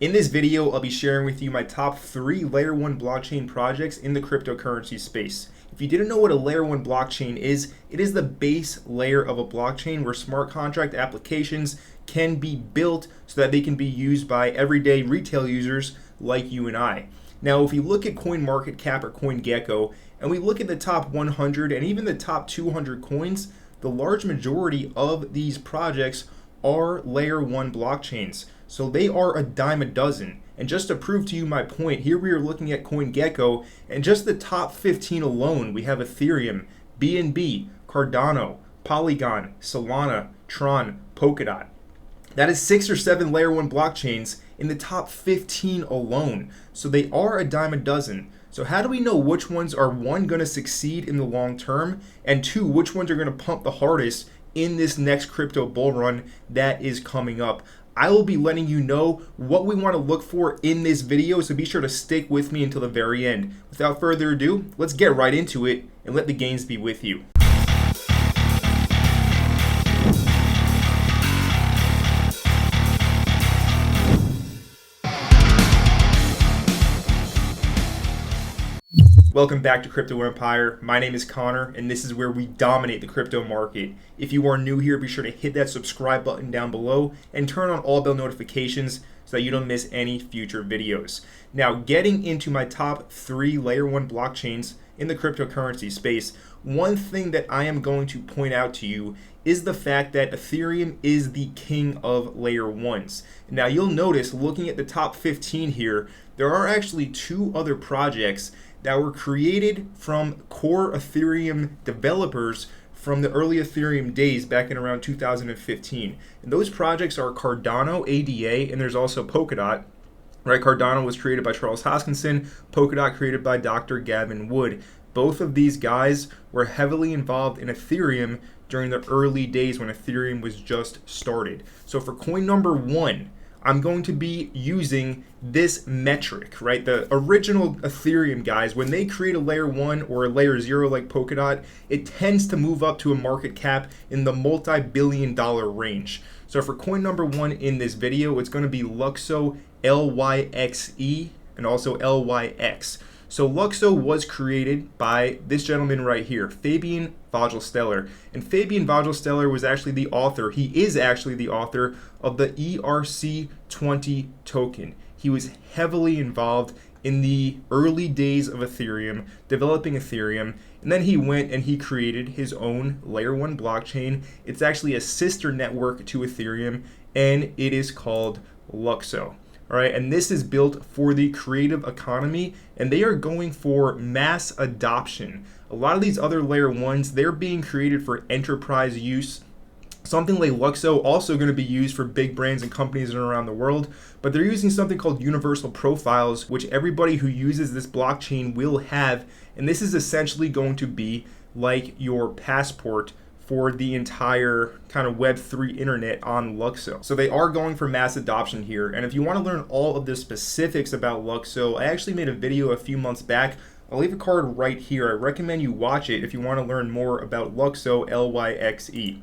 In this video, I'll be sharing with you my top 3 Layer 1 blockchain projects in the cryptocurrency space. If you didn't know what a Layer 1 blockchain is, it is the base layer of a blockchain where smart contract applications can be built so that they can be used by everyday retail users like you and I. Now, if you look at CoinMarketCap or CoinGecko, and we look at the top 100 and even the top 200 coins, the large majority of these projects are Layer 1 blockchains. So they are a dime a dozen. And just to prove to you my point, here we are looking at CoinGecko, and just the top 15 alone, we have Ethereum, BNB, Cardano, Polygon, Solana, Tron, Polkadot. That is 6 or 7 Layer 1 blockchains in the top 15 alone. So they are a dime a dozen. So how do we know which ones are, 1, going to succeed in the long term, and 2, which ones are going to pump the hardest in this next crypto bull run that is coming up? I will be letting you know what we want to look for in this video, so be sure to stick with me until the very end. Without further ado, let's get right into it and let the gains be with you. Welcome back to Crypto Empire. My name is Connor, and this is where we dominate the crypto market. If you are new here, be sure to hit that subscribe button down below and turn on all bell notifications so that you don't miss any future videos. Now, getting into my top 3 Layer 1 blockchains in the cryptocurrency space, one thing that I am going to point out to you is the fact that Ethereum is the king of Layer 1s. Now, you'll notice looking at the top 15 here, there are actually 2 other projects that were created from core Ethereum developers from the early Ethereum days back in around 2015. And those projects are Cardano, ADA, and there's also Polkadot. Right, Cardano was created by Charles Hoskinson, Polkadot created by Dr. Gavin Wood. Both of these guys were heavily involved in Ethereum during the early days when Ethereum was just started. So for coin number 1, I'm going to be using this metric, right? The original Ethereum guys, when they create a Layer 1 or a Layer 0 like Polkadot, it tends to move up to a market cap in the multi-billion-dollar range. So for coin number 1 in this video, it's going to be Luxo, LYXE, and also LYX. So Luxo was created by this gentleman right here, Fabian Vogelsteller. And Fabian Vogelsteller was actually the author, he is actually the author of the ERC20 token. He was heavily involved in the early days of Ethereum, developing Ethereum, and then he went and he created his own Layer 1 blockchain. It's actually a sister network to Ethereum, and it is called Luxo. All right, and this is built for the creative economy, and they are going for mass adoption. A lot of these other Layer 1s, they're being created for enterprise use. Something like Luxo also going to be used for big brands and companies around the world, but they're using something called universal profiles, which everybody who uses this blockchain will have, and this is essentially going to be like your passport for the entire kind of Web3 internet on Luxo. So they are going for mass adoption here. And if you want to learn all of the specifics about Luxo, I actually made a video a few months back. I'll leave a card right here. I recommend you watch it if you want to learn more about Luxo, LYXE.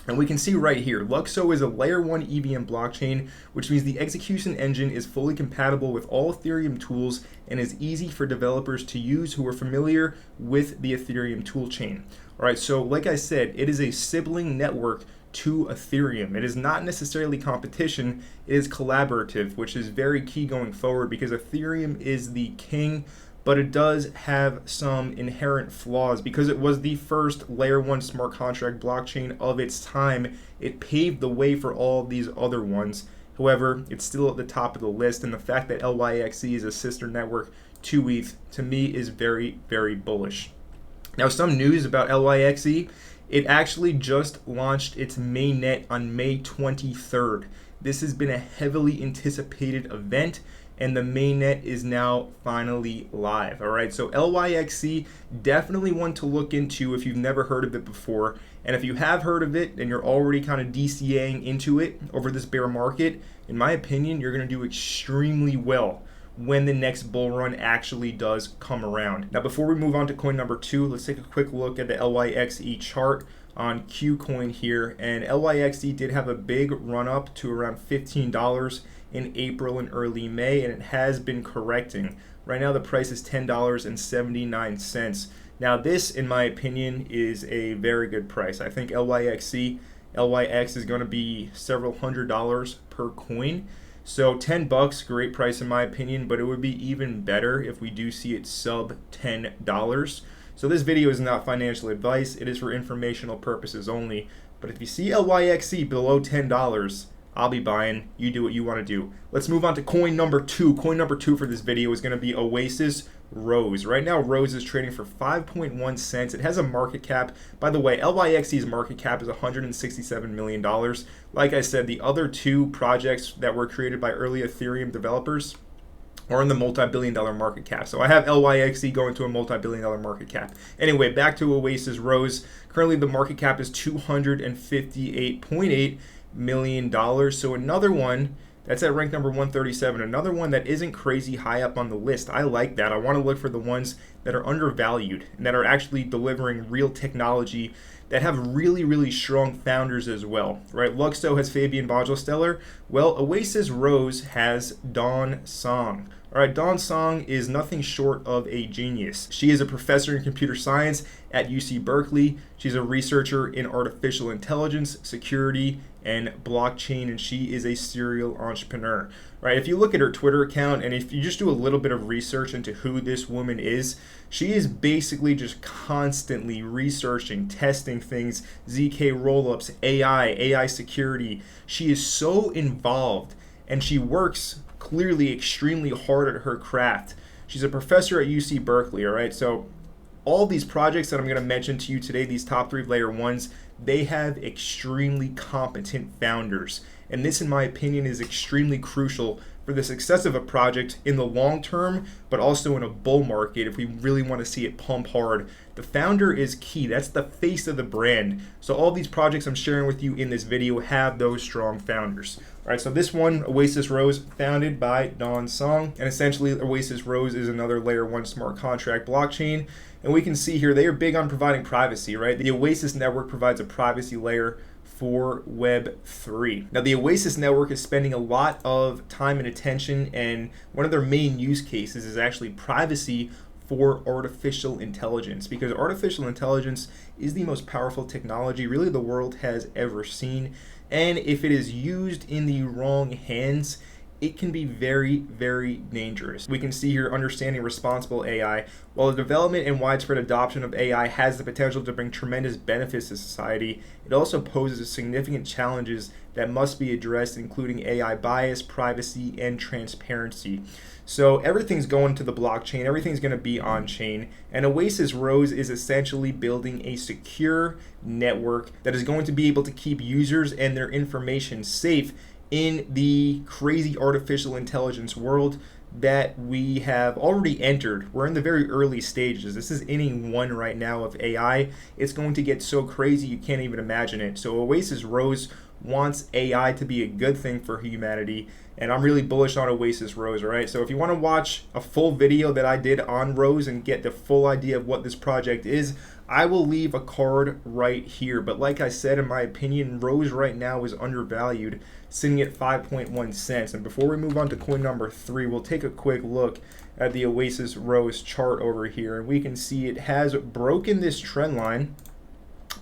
And we can see right here, Luxo is a Layer 1 EVM blockchain, which means the execution engine is fully compatible with all Ethereum tools and is easy for developers to use who are familiar with the Ethereum toolchain. All right, so like I said, it is a sibling network to Ethereum. It is not necessarily competition, it is collaborative, which is very key going forward because Ethereum is the king, but it does have some inherent flaws because it was the first Layer 1 smart contract blockchain of its time. It paved the way for all these other ones. However, it's still at the top of the list, and the fact that LYXE is a sister network to ETH, to me, is very, very bullish. Now, some news about LYXE. It actually just launched its mainnet on May 23rd. This has been a heavily anticipated event, and the mainnet is now finally live. All right, so LYXE, definitely one to look into if you've never heard of it before. And if you have heard of it and you're already kind of DCAing into it over this bear market, in my opinion, you're going to do extremely well when the next bull run actually does come around. Now, before we move on to coin number 2, let's take a quick look at the LYXE chart on Qcoin here. And LYXE did have a big run up to around $15 in April and early May, and it has been correcting. Right now the price is $10.79. Now this, in my opinion, is a very good price. I think LYX is going to be several $100s per coin. So $10, great price in my opinion, but it would be even better if we do see it sub $10. So this video is not financial advice, it is for informational purposes only. But if you see LYXC below $10, I'll be buying. You do what you want to do. Let's move on to coin number 2. Coin number 2 for this video is going to be Oasis Rose. Right now, Rose is trading for 5.1 cents. It has a market cap. By the way, LYXC's market cap is $167 million. Like I said, the other two projects that were created by early Ethereum developers are in the multi-billion-dollar market cap. So I have LYXC going to a multi-billion-dollar market cap. Anyway, back to Oasis Rose. Currently, the market cap is $258.8 million. So another one that's at rank number 137. Another one that isn't crazy high up on the list. I like that. I want to look for the ones that are undervalued and that are actually delivering real technology, that have really, really strong founders as well, right? Luxo has Fabian Bogelsteller. Well, Oasis Rose has Dawn Song. All right, Dawn Song is nothing short of a genius. She is a professor in computer science at UC Berkeley. She's a researcher in artificial intelligence, security, and blockchain, and she is a serial entrepreneur. Right? If you look at her Twitter account, and if you just do a little bit of research into who this woman is, she is basically just constantly researching, testing things, ZK rollups, AI security. She is so involved, and she works clearly extremely hard at her craft. She's a professor at UC Berkeley, all right? So all these projects that I'm going to mention to you today, these top 3 layer 1s, they have extremely competent founders. And this, in my opinion, is extremely crucial for the success of a project in the long term, but also in a bull market if we really want to see it pump hard. The founder is key. That's the face of the brand. So all these projects I'm sharing with you in this video have those strong founders. All right, so this one, Oasis Rose, founded by Dawn Song. And essentially, Oasis Rose is another layer 1 smart contract blockchain. And we can see here, they are big on providing privacy, right? The Oasis network provides a privacy layer for Web3. Now, the Oasis network is spending a lot of time and attention, and one of their main use cases is actually privacy for artificial intelligence, because artificial intelligence is the most powerful technology really the world has ever seen. And if it is used in the wrong hands, it can be very, very dangerous. We can see here understanding responsible AI. While the development and widespread adoption of AI has the potential to bring tremendous benefits to society, it also poses significant challenges that must be addressed, including AI bias, privacy, and transparency. So everything's going to the blockchain, everything's going to be on chain, and Oasis Rose is essentially building a secure network that is going to be able to keep users and their information safe in the crazy artificial intelligence world that we have already entered. We're in the very early stages. This is inning 1 right now of AI. It's going to get so crazy you can't even imagine it. So Oasis Rose wants AI to be a good thing for humanity, and I'm really bullish on Oasis Rose, all right? So if you want to watch a full video that I did on Rose and get the full idea of what this project is, I will leave a card right here. But like I said, in my opinion, Rose right now is undervalued, sitting at 5.1 cents. And before we move on to coin number 3, we'll take a quick look at the Oasis Rose chart over here. And we can see it has broken this trend line,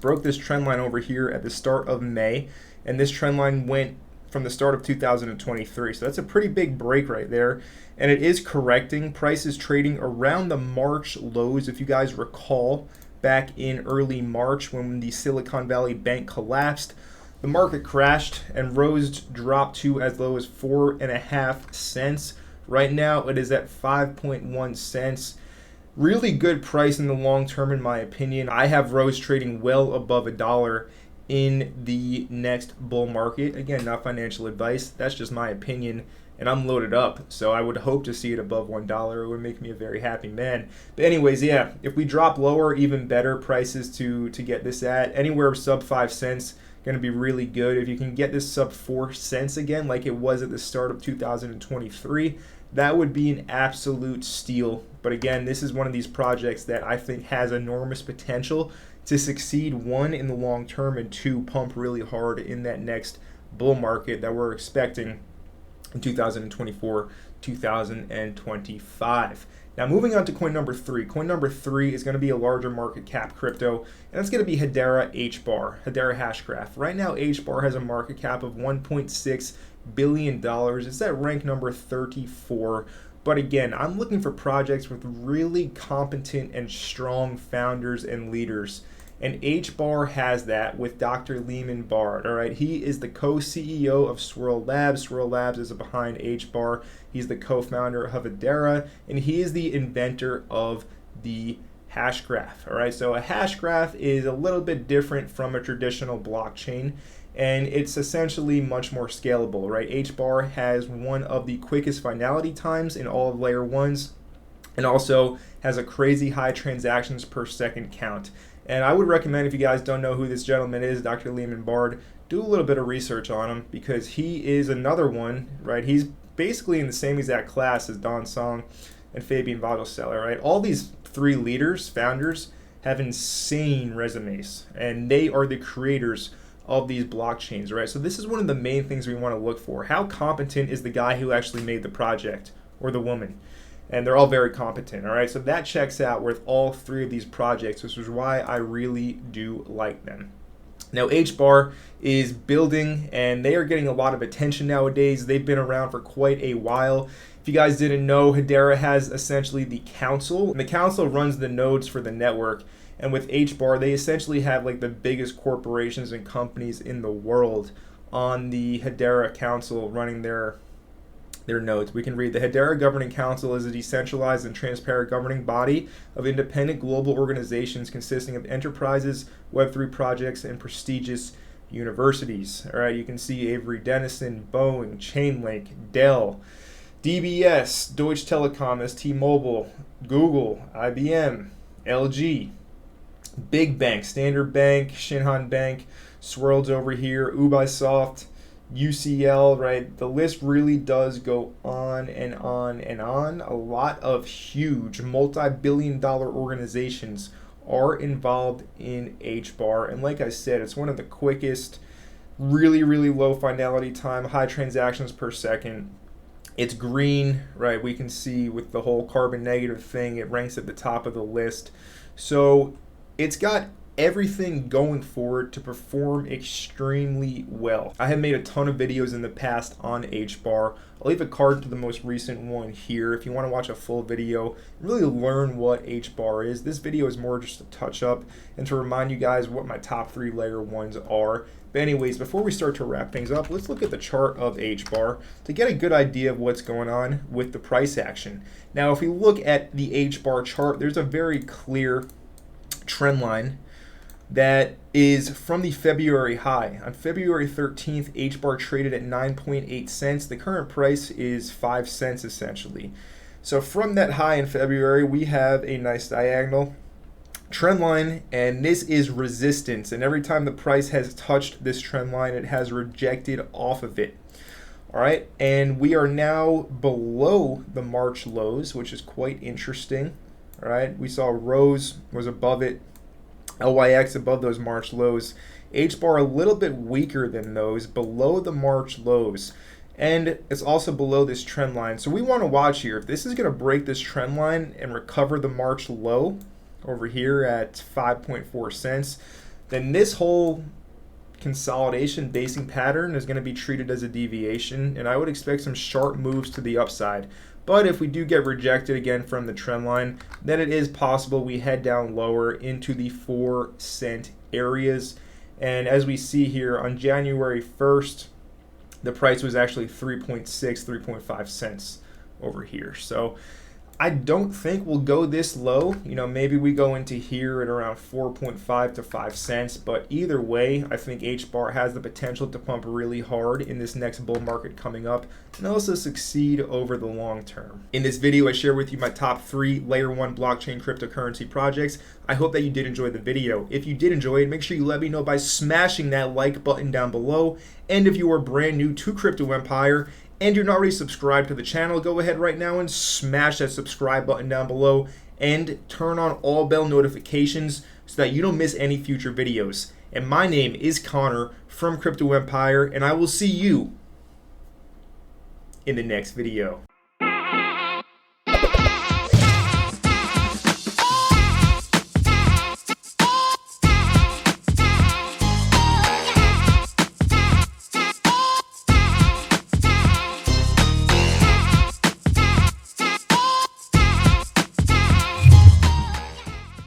broke this trend line over here at the start of May. And this trend line went from the start of 2023. So that's a pretty big break right there. And it is correcting. Price is trading around the March lows. If you guys recall, back in early March when the Silicon Valley Bank collapsed, the market crashed and Rose dropped to as low as 4.5 cents. Right now it is at 5.1 cents. Really good price in the long term, in my opinion. I have Rose trading well above $1 in the next bull market. Again, not financial advice. That's just my opinion. And I'm loaded up, so I would hope to see it above $1. It would make me a very happy man. But anyways, yeah, if we drop lower, even better prices to get this at. Anywhere sub 5 cents, going to be really good. If you can get this sub 4 cents again, like it was at the start of 2023, that would be an absolute steal. But again, this is one of these projects that I think has enormous potential to succeed, 1, in the long term, and 2, pump really hard in that next bull market that we're expecting in 2024, 2025. Now moving on to coin number 3. Coin number 3 is going to be a larger market cap crypto, and that's going to be Hedera HBAR, Hedera Hashgraph. Right now HBAR has a market cap of $1.6 billion. It's at rank number 34. But again, I'm looking for projects with really competent and strong founders and leaders. And HBAR has that with Dr. Lehman Bard. All right, he is the co-CEO of Swirl Labs. Swirl Labs is behind HBAR. He's the co-founder of Hedera, and he is the inventor of the hash graph. All right, so a hash graph is a little bit different from a traditional blockchain, and it's essentially much more scalable. Right, HBAR has one of the quickest finality times in all of layer ones, and also has a crazy high transactions per second count. And I would recommend, if you guys don't know who this gentleman is, Dr. Lehman Bard, do a little bit of research on him, because he is another one, right? He's basically in the same exact class as Don Song and Fabian Vagelsteller, right? All these 3 leaders, founders, have insane resumes, and they are the creators of these blockchains, right? So this is one of the main things we want to look for. How competent is the guy who actually made the project, or the woman? And they're all very competent, all right? So that checks out with all 3 of these projects, which is why I really do like them. Now, HBAR is building, and they are getting a lot of attention nowadays. They've been around for quite a while. If you guys didn't know, Hedera has essentially the council, and the council runs the nodes for the network. And with HBAR, they essentially have like the biggest corporations and companies in the world on the Hedera council running their nodes. We can read: the Hedera Governing Council is a decentralized and transparent governing body of independent global organizations consisting of enterprises, Web3 projects, and prestigious universities. All right, you can see Avery Dennison, Boeing, Chainlink, Dell, DBS, Deutsche Telekom, T-Mobile, Google, IBM, LG, big banks, Standard Bank, Shinhan Bank, Swirl's over here, Ubisoft, UCL, right? The list really does go on and on and on. A lot of huge multi-billion-dollar organizations are involved in HBAR, and like I said, it's one of the quickest, really low finality time, high transactions per second. It's green, right? We can see with the whole carbon negative thing, it ranks at the top of the list. So it's got everything going for it to perform extremely well. I have made a ton of videos in the past on HBAR. I'll leave a card to the most recent one here if you want to watch a full video and really learn what HBAR is. This video is more just a touch up and to remind you guys what my top 3 layer ones are. But anyways, before we start to wrap things up, let's look at the chart of HBAR to get a good idea of what's going on with the price action. Now, if we look at the HBAR chart, there's a very clear trend line that is from the February high. On February 13th, HBAR traded at 9.8 cents. The current price is 5 cents essentially. So from that high in February, we have a nice diagonal trend line, and this is resistance. And every time the price has touched this trend line, it has rejected off of it. All right, and we are now below the March lows, which is quite interesting. All right, we saw Rose was above it, LYX above those March lows, HBAR a little bit weaker than those, below the March lows, and it's also below this trend line. So we want to watch here. If this is going to break this trend line and recover the March low over here at 5.4 cents, then this whole consolidation basing pattern is going to be treated as a deviation, and I would expect some sharp moves to the upside. But if we do get rejected again from the trend line, then it is possible we head down lower into the 4 cent areas. And as we see here on January 1st, the price was actually 3.5 cents over here. So I don't think we'll go this low. You know, maybe we go into here at around 4.5 to 5 cents. But either way, I think HBAR has the potential to pump really hard in this next bull market coming up and also succeed over the long term. In this video, I share with you my top 3 layer 1 blockchain cryptocurrency projects. I hope that you did enjoy the video. If you did enjoy it, make sure you let me know by smashing that like button down below. And if you are brand new to Crypto Empire and you're not already subscribed to the channel, go ahead right now and smash that subscribe button down below and turn on all bell notifications so that you don't miss any future videos. And my name is Connor from Crypto Empire, and I will see you in the next video.